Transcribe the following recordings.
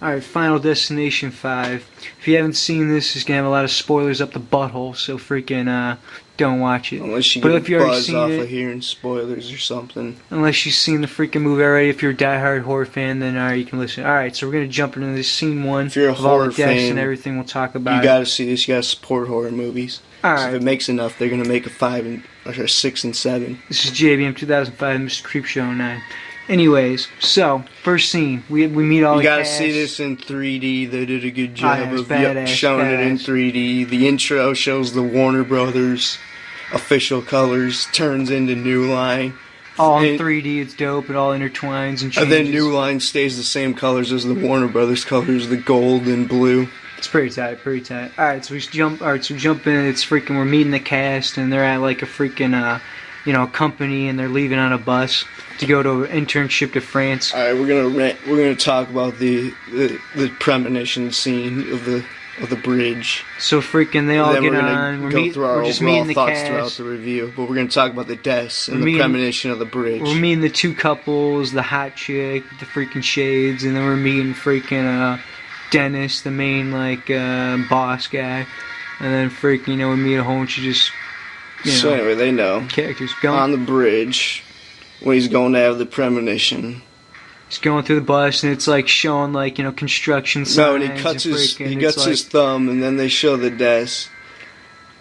Alright, Final Destination 5. If you haven't seen this, it's going to have a lot of spoilers up the butthole, so freaking don't watch it. Unless you But get if you already buzzed seen off it, of hearing spoilers or something. unless you've seen the freaking movie already, if you're a diehard horror fan, then alright, you can listen. Alright, so we're going to jump into this scene 1 If you're a of all the horror deaths fan, and everything we'll talk about. You gotta see this, you gotta support horror movies. Alright. So if it makes enough, they're gonna make a 5 and or a 6 and 7. This is JBM 2005, Mr. Creepshow 9. Anyways, so, first scene, we meet all You the gotta cast. see this in 3D. They did a good job it's of badass, showing it in 3D. The intro shows the Warner Brothers official colors, turns into New Line. All in And- 3D, it's dope, it all intertwines and changes. And then New Line stays the same colors as the Warner Brothers colors, the gold and blue. It's pretty tight, pretty tight. Alright, so we jump in, it's freaking, we're meeting the cast, and they're at like a freaking, company, and they're leaving on a bus to go to an internship to France. All right, we're gonna talk about the premonition scene of the bridge. So freaking, they all Then get we're on, gonna go through our we're just overall meeting the thoughts throughout cast. the review, but we're gonna talk about the deaths and We're the meeting- premonition of the bridge. We're meeting the two couples, the hot chick, with the freaking shades, and then we're meeting freaking, Dennis, the main, boss guy. And then freaking, we meet a whole bunch of just, So anyway, they know characters going. on the bridge when he's going to have the premonition. He's going through the bus, and it's like showing construction signs. No, and he cuts freaking, his thumb, and then they show the deaths.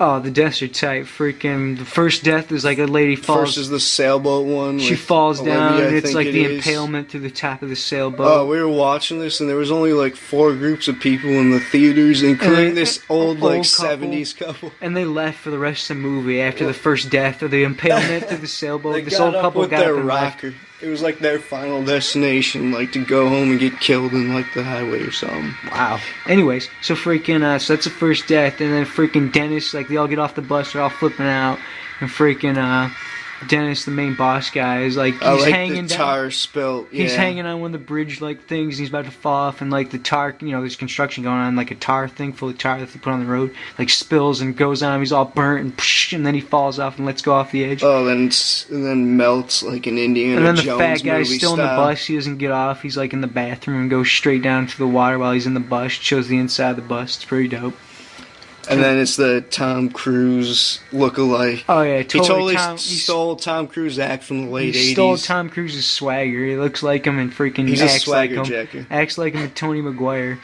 Oh, the deaths are tight. Freaking, the first death is like a lady falls. First is the sailboat one. She with falls Olivia, down, I and it's think like it the is. impalement through the top of the sailboat. Oh, we were watching this, and there was only like 4 groups of people in the theaters, including this old couple. 70s couple. And they left for the rest of the movie after the first death of the impalement through the sailboat. They This got old up couple with got their up and left. rocker. It was like their final destination, like to go home and get killed in like the highway or something. Wow. Anyways, so freaking, so that's the first death, and then freaking Dennis, like they all get off the bus, they're all flipping out, and freaking Dennis, the main boss guy, is like I he's like hanging the down. tar spilt. Yeah. He's hanging on one of the bridge like things, and he's about to fall off, and like the tar, there's construction going on, like a tar thing full of tar that they put on the road, like spills and goes on him. He's all burnt, and psh, and then he falls off and lets go off the edge. Oh, and then melts like an Indiana And then the Jones fat guy's movie still in the style. bus. He doesn't get off. He's like in the bathroom and goes straight down to the water while he's in the bus. Shows the inside of the bus. It's pretty dope. And then it's the Tom Cruise look-alike. Oh yeah, He totally. totally stole Tom Cruise act from the late 80s. He stole Tom Cruise's swagger. He looks like him and freaking He's a acts like swagger him. jacker. Acts like him and Tony Maguire.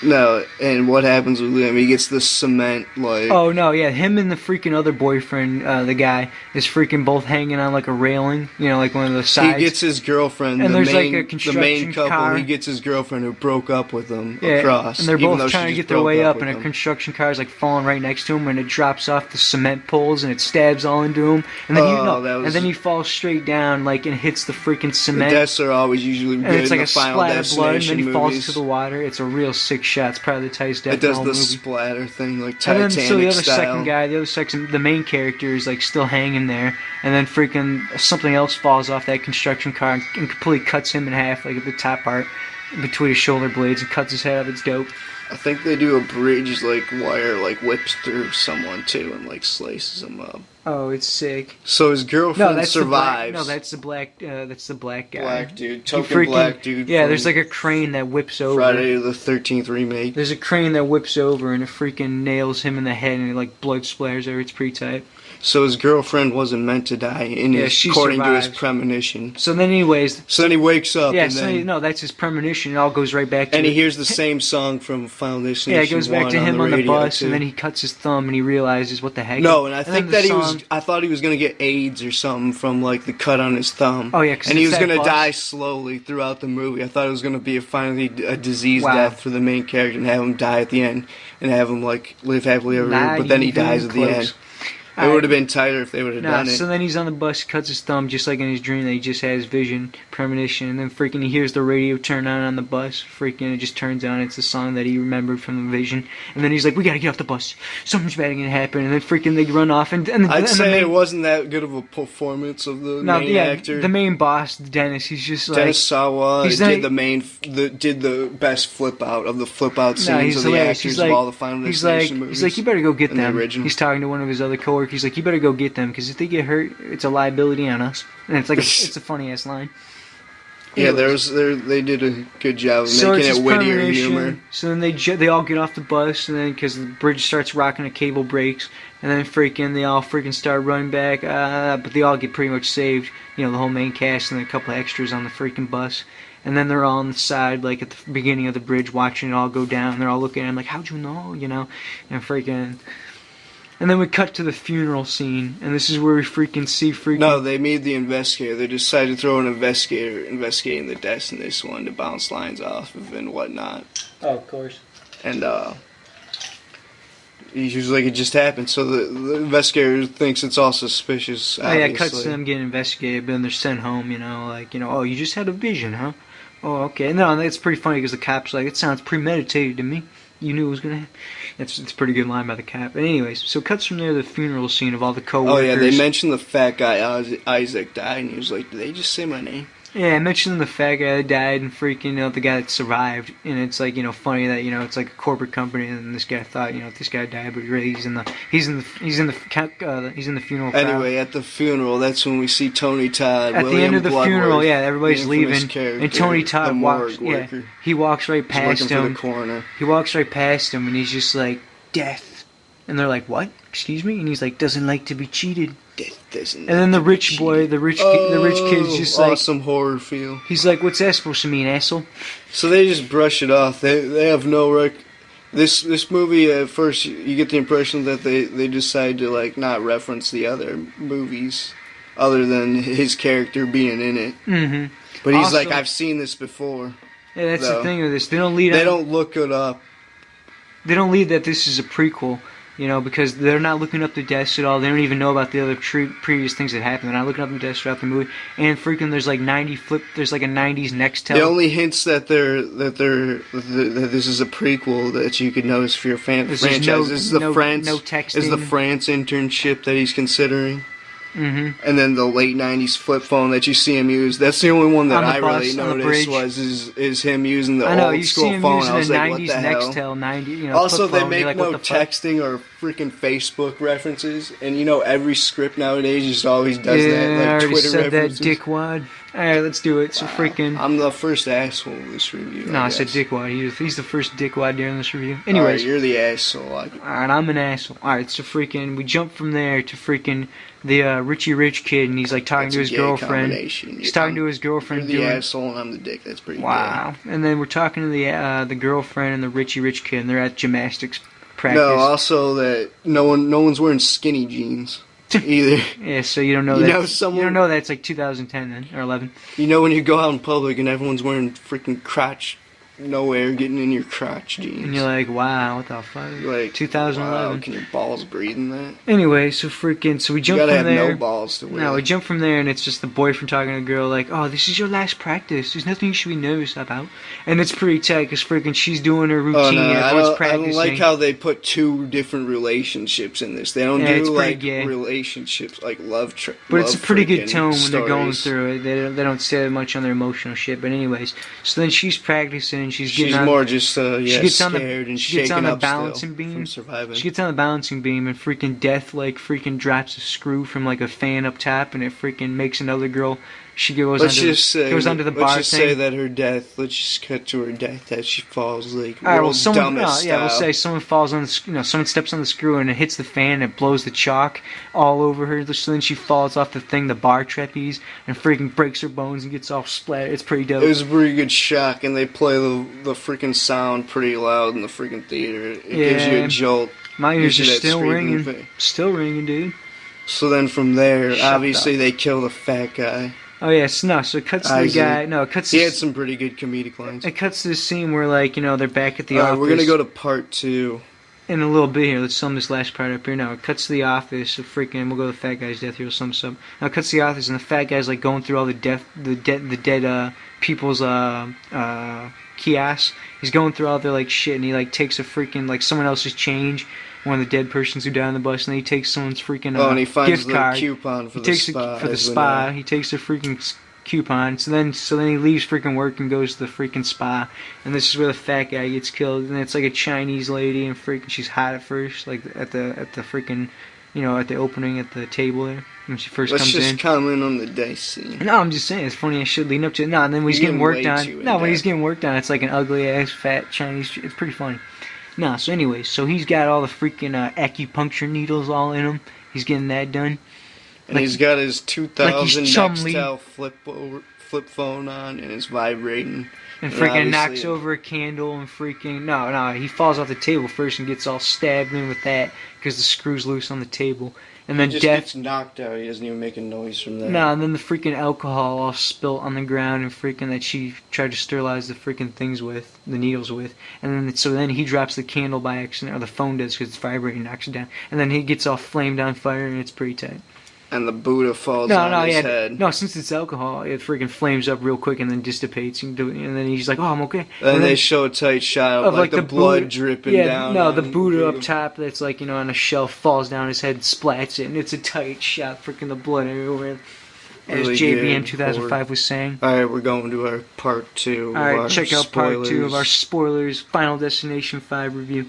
No, and what happens with him? He gets the cement, like... Oh no, yeah, him and the freaking other boyfriend, the guy, is freaking both hanging on like a railing, like one of the He sides. gets his girlfriend, And the there's, like, main, a the construction main couple, car. he gets his girlfriend who broke up with him Yeah, across. and they're even both though she trying to just get their broke way up, with and a him. construction car is like falling right next to him, and it drops off the cement poles, and it stabs all into him, and then that and then he falls straight down, like, and hits the freaking The cement. deaths are always usually good And it's like in a the Final splat of blood, and then Destination he falls movies. into the water. It's a real sick shot. It's probably the tightest death It does in the the whole movie. splatter thing, like And Titanic then, so the other style. second guy, the main character is like still hanging there, and then freaking something else falls off that construction car and completely cuts him in half, like at the top part, between his shoulder blades, and cuts his head off. It's dope. I think they do a bridge, like wire, like whips through someone too, and like slices them up. Oh, it's sick. So his girlfriend No, that's survives. that's the black. That's the black guy. Black dude, He token black dude. Yeah, from there's like a crane that whips over. Friday the 13th remake. There's a crane that whips over and it freaking nails him in the head, and it like blood splatters over. It's pretty tight. So his girlfriend wasn't meant to die, she according to his survives. premonition. So then, anyways, So then he wakes up, yeah. and So then no, that's his premonition. It all goes right back to. and he it. hears the same song from Final Destination. Yeah, it goes back 1 to him on the radio, bus, too. and then he cuts his thumb, and he realizes what the heck. No, and I then think the that song- I thought he was gonna get AIDS or something from like the cut on his thumb. Oh, yeah, 'cause and he it's was that gonna bus. die slowly throughout the movie. I thought it was gonna be a disease Wow. death for the main character and have him die at the end and have him like live happily ever after. Not But then he even dies at the close. end. It Alright. would have been tighter if they would have done it. So then he's on the bus, cuts his thumb, just like in his dream that he just had his vision, premonition, and then freaking he hears the radio turn on the bus, freaking it just turns on, it's the song that he remembered from the vision, and then he's like, we gotta get off the bus, something's bad gonna happen, and then freaking they run off, and I'd the say main, it wasn't that good of a performance of the main actor. the main boss, Dennis, he's just like, Dennis Sawa he's did like- did the best flip out of the flip out no, scenes he's of the hilarious. actors He's like, of all the Final he's like, Destination movies. he's like, you better go get in the them. original. He's talking to one of his other coworkers. He's like, you better go get them because if they get hurt, it's a liability on us. And it's like, it's a funny ass line. Yeah, Anyways, they did a good job of so making it's it this wittier premonition. humor. So then they all get off the bus, and then because the bridge starts rocking, a cable breaks, and then they all freaking start running back. But they all get pretty much saved. You know, the whole main cast and a couple of extras on the freaking bus. And then they're all on the side, like at the beginning of the bridge, watching it all go down. They're all looking at him like, "How'd you know?" You know, and freaking. And then we cut to the funeral scene, and this is where we freaking see freaking. No, they made the investigator. They decided to throw an investigator investigating the deaths in this one to bounce lines off of and whatnot. Oh, of course. And he's just like it just happened. So the investigator thinks it's all suspicious. Oh yeah, it cuts to obviously. them getting investigated, but then they're sent home. You know, like oh, you just had a vision, huh? Oh, okay. No, it's pretty funny because the cop's like, it sounds premeditated to me. You knew it was gonna. It's a pretty good line by the cop. But anyways, so it cuts from there to the funeral scene of all the coworkers. Oh yeah, they mentioned the fat guy Isaac died, and he was like, "Did they just say my name?" Yeah, I mentioned the fat guy that died and freaking the guy that survived, and it's like funny that it's like a corporate company and this guy thought this guy died, but really he's in the funeral crowd. Anyway, at the funeral, that's when we see Tony Todd. At William the end of the Bloodworth, funeral, yeah, everybody's the infamous leaving, character, and Tony the Todd walks. morgue Yeah, worker. he walks right He's past working for him. the coroner. He walks right past him, and he's just like, "Death," and they're like, "What? Excuse me?" And he's like, "Doesn't like to be cheated." Death doesn't. And then the rich boy, the rich kid's just like, awesome horror feel. he's like, "What's that supposed to mean, asshole?" So they just brush it off. They have no This movie at first you get the impression that they decide to like not reference the other movies, other than his character being in it. Mm-hmm. But he's Also- like, I've seen this before. Yeah, that's though. the thing with this. They don't lead. They don't look it up. They don't lead that this is a prequel, because they're not looking up the deaths at all. They don't even know about the other previous things that happened. They're not looking up the deaths throughout the movie. And freaking, there's like there's like a 90s Nextel. The only hints that that this is a prequel that you could notice for your There's franchise no- is the no- France no texting. is the France internship that he's considering. Mm-hmm. And then the late '90s flip phone that you see him use. That's the only one that On the I bus, really on the noticed bridge. is him using the I know, old you school see him phone. using I was a like, what 90s the hell? Nextel, 90, Also, flip they phone. make You're like, no what the fuck? texting or freaking Facebook references, and every script nowadays just always does Yeah, that, I like already Twitter said references. that, dickwad. Alright, let's do it. So freaking. I'm the first asshole of this review. No, I said guess. dickwad. He's the first dickwad during this review. Alright, Anyways. you're the asshole. Alright, I'm an asshole. Alright, so freaking, we jump from there to freaking the Richie Rich kid, and he's like talking That's to a his gay girlfriend. combination. He's talking to his girlfriend. You're the doing, asshole and I'm the dick. That's pretty wow. And then we're talking to the girlfriend and the Richie Rich kid, and they're at gymnastics practice. No, also that no one's wearing skinny jeans either. Yeah, so you don't know You that. know someone- You don't know that it's like 2010 then, or 11. When you go out in public and everyone's wearing freaking crotch, no air getting in your crotch jeans. And you're like, wow, what the fuck? You're like, 2011. wow, can your balls breathe in that? Anyway, so we You jump gotta from have there. no balls to wear. No, we jump from there, and it's just the boyfriend talking to the girl, like, "Oh, this is your last practice. There's nothing you should be nervous about." And it's pretty tight because freaking she's doing her routine. Oh no, I everyone's don't practicing. like how they put two different relationships in this. They don't Yeah, it's do pretty like gay. relationships like love. But it's a pretty good freaking tone when they're going stories. through it. They don't say much on their emotional shit. But anyways, so then she's practicing, and she's She's getting on. more just she gets on scared the and she gets shaken on the up still balancing beam. from surviving. She gets on the balancing beam, and freaking Death like freaking drops a screw from like a fan up top, and it freaking makes another girl. She goes Let's under, just say, goes under the bar let's just thing. say that her death. Let's just cut to her death that she falls like Alright, well, world's someone, dumbest yeah, we'll style. say someone falls on the, someone steps on the screw and it hits the fan and it blows the chalk all over her. So then she falls off the thing, the bar trapeze, and freaking breaks her bones and gets all splattered. It's pretty dope. It was a pretty good shock, and they play the freaking sound pretty loud in the freaking theater. It gives you Yeah. a jolt. My ears are gives you that still screaming ringing. thing. Still ringing, dude. So then from there, Shut obviously they kill the fat guy. Oh yes, no. So it cuts to the Isaac. guy. No, it cuts. He to, had some pretty good comedic lines. it cuts to the scene where they're back at the Alright, office. we're gonna go to part 2. In a little bit here. Let's sum this last part up here. Now it cuts to the office. Of freaking, we'll go to the fat guy's death here. We'll sum this up. Now it cuts to the office, and the fat guy's like going through all the dead people's kiosks. He's going through all their like shit, and he like takes a freaking like someone else's change. One of the dead persons who died on the bus, and then he takes someone's freaking and he finds gift the card. coupon for He the takes spa. for the as spa. well. He takes a freaking coupon. So then he leaves freaking work and goes to the freaking spa. And this is where the fat guy gets killed. And it's like a Chinese lady, and freaking she's hot at first, like at the freaking You know, at the opening at the table there when she first Let's comes just in. comment on the dice scene. No, I'm just saying it's funny. I should lead up to it. No, and then when he's You're getting getting worked way on. too No, when he's in-depth. getting worked on, it's like an ugly ass fat Chinese. It's pretty funny. No, so anyways, so he's got all the freaking acupuncture needles all in him. He's getting that done. And Like- he's got his 2000 he's Chum-Li. Nextel flip phone on, and it's vibrating. And And freaking knocks obviously- over a candle and freaking no, he falls off the table first and gets all stabbed in with that because the screw's loose on the table. And then He just Death. gets knocked out. He doesn't even make a noise from that. No, and then the freaking alcohol all spilt on the ground and freaking that she tried to sterilize the freaking things with, the needles with. And then, so then he drops the candle by accident, or the phone does because it's vibrating, knocks it down. And then he gets all flamed on fire and it's pretty tight. And the Buddha falls on his head. No, since it's alcohol, it freaking flames up real quick and then dissipates. And then he's like, oh, I'm okay. Then And they show a tight shot of like the blood Buddha- dripping yeah, down. no, the on Buddha up top that's like, you know, on a shelf falls down his head, splats it, and it's a tight shot, freaking the blood everywhere. As Really JBM good 2005 was saying. Alright, we're going to our part 2. Alright, check out part 2 of our spoilers, Final Destination 5 review.